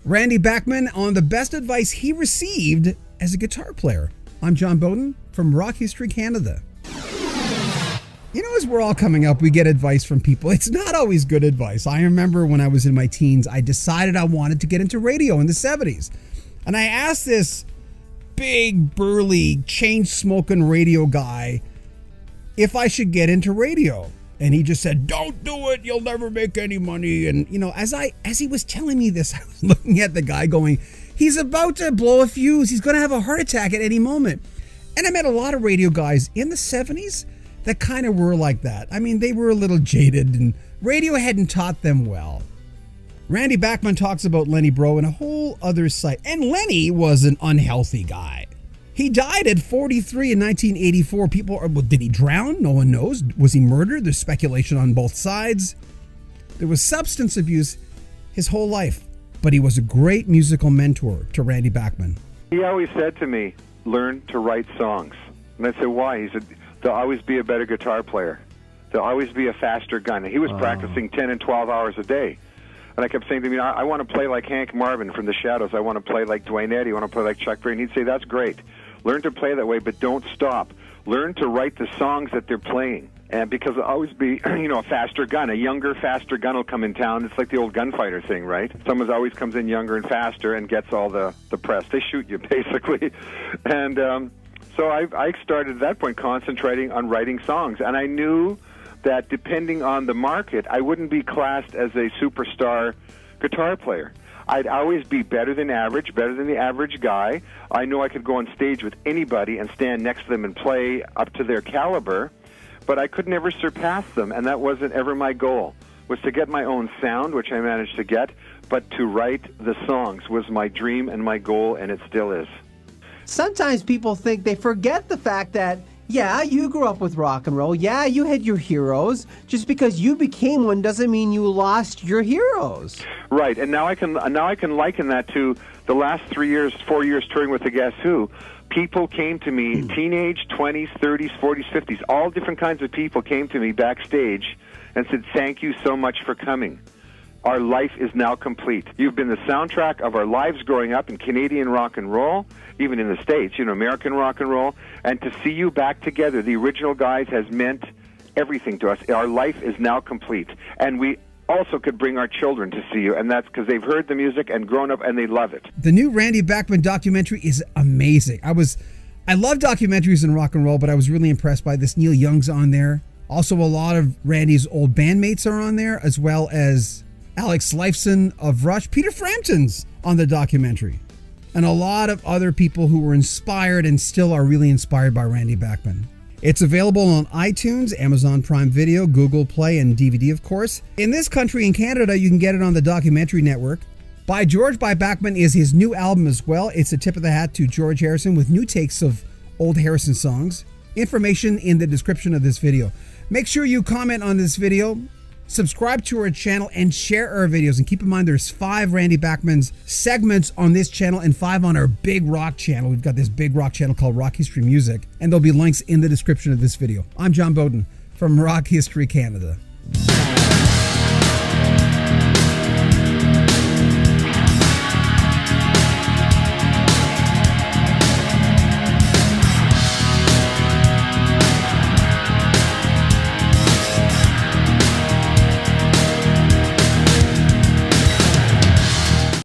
Randy Bachman on the best advice he received as a guitar player. I'm John Beaudin from Rock History Canada. You know, as we're all coming up, we get advice from people. It's not always good advice. I remember when I was in my teens, I decided I wanted to get into radio in the 70s. And I asked this big, burly, chain-smoking radio guy if I should get into radio. And he just said, "Don't do it. You'll never make any money." And, you know, as he was telling me this, I was looking at the guy going, he's about to blow a fuse. He's going to have a heart attack at any moment. And I met a lot of radio guys in the 70s that kind of were like that. I mean, they were a little jaded and radio hadn't taught them well. Randy Bachman talks about Lenny Breau in a whole other site. And Lenny was an unhealthy guy. He died at 43 in 1984. Did he drown? No one knows. Was he murdered? There's speculation on both sides. There was substance abuse his whole life, but he was a great musical mentor to Randy Bachman. He always said to me, "Learn to write songs." And I said, "Why?" He said, "They'll always be a better guitar player. They'll always be a faster gun." And he was practicing 10 and 12 hours a day. And I kept saying to him, I want to play like Hank Marvin from the Shadows. I want to play like Duane Eddy. I want to play like Chuck Berry. And he'd say, "That's great. Learn to play that way, but don't stop. Learn to write the songs that they're playing." And because it'll always be, a faster gun. A younger, faster gun will come in town. It's like the old gunfighter thing, right? Someone always comes in younger and faster and gets all the press. They shoot you, basically. And so I started at that point concentrating on writing songs. And I knew that depending on the market, I wouldn't be classed as a superstar guitar player. I'd always be better than average, better than the average guy. I know I could go on stage with anybody and stand next to them and play up to their caliber, but I could never surpass them, and that wasn't ever my goal, was to get my own sound, which I managed to get, but to write the songs was my dream and my goal, and it still is. Sometimes people think they forget the fact that, yeah, you grew up with rock and roll. Yeah, you had your heroes. Just because you became one doesn't mean you lost your heroes. Right, and now I can liken that to the last 4 years touring with the Guess Who. People came to me, teenage, 20s, 30s, 40s, 50s, all different kinds of people came to me backstage and said, "Thank you so much for coming. Our life is now complete. You've been the soundtrack of our lives growing up in Canadian rock and roll, even in the States, American rock and roll, and to see you back together, the original guys, has meant everything to us. Our life is now complete." And we also could bring our children to see you, and that's because they've heard the music and grown up and they love it. The new Randy Bachman documentary is amazing. I love documentaries in rock and roll, but I was really impressed by this. Neil Young's on there. Also, a lot of Randy's old bandmates are on there, as well as Alex Lifeson of Rush. Peter Frampton's on the documentary. And a lot of other people who were inspired and still are really inspired by Randy Bachman. It's available on iTunes, Amazon Prime Video, Google Play, and DVD, of course. In this country, in Canada, you can get it on the Documentary Network. By George By Bachman is his new album as well. It's a tip of the hat to George Harrison with new takes of old Harrison songs. Information in the description of this video. Make sure you comment on this video, subscribe to our channel, and share our videos. And keep in mind, there's 5 Randy Bachman's segments on this channel and 5 on our Big Rock channel. We've got this Big Rock channel called Rock History Music, and there'll be links in the description of this video. I'm John Beaudin from Rock History Canada.